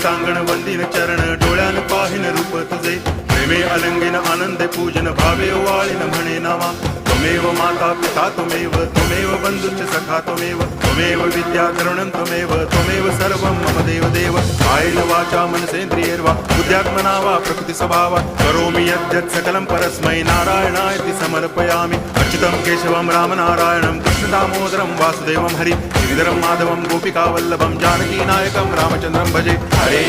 टांगण वंदिन चरण डोळ्यान पाहिन रूप तुझे प्रेमे अलंगिन आनंदे पूजन भावे वाळीन म्हणे नावा त्वमेव माता पिता त्वमेव बंधुश्च सखा त्वमेव विद्या द्रवणं त्वमेव सर्वं मम देव कायेन वाचा मनसेन्द्रियैर्वा बुद्ध्यात्मना वा प्रकृति स्वभावात् करोमि यद्यत् सकलं परस्मै नारायणायति समर्पयामि अच्युतं केशवं रामनारायणं कृष्णदामोदरं वासुदेवं हरि गिरिधरं माधवं गोपिकावल्लभं जानकीनायकं रामचन्द्रं भजे हरे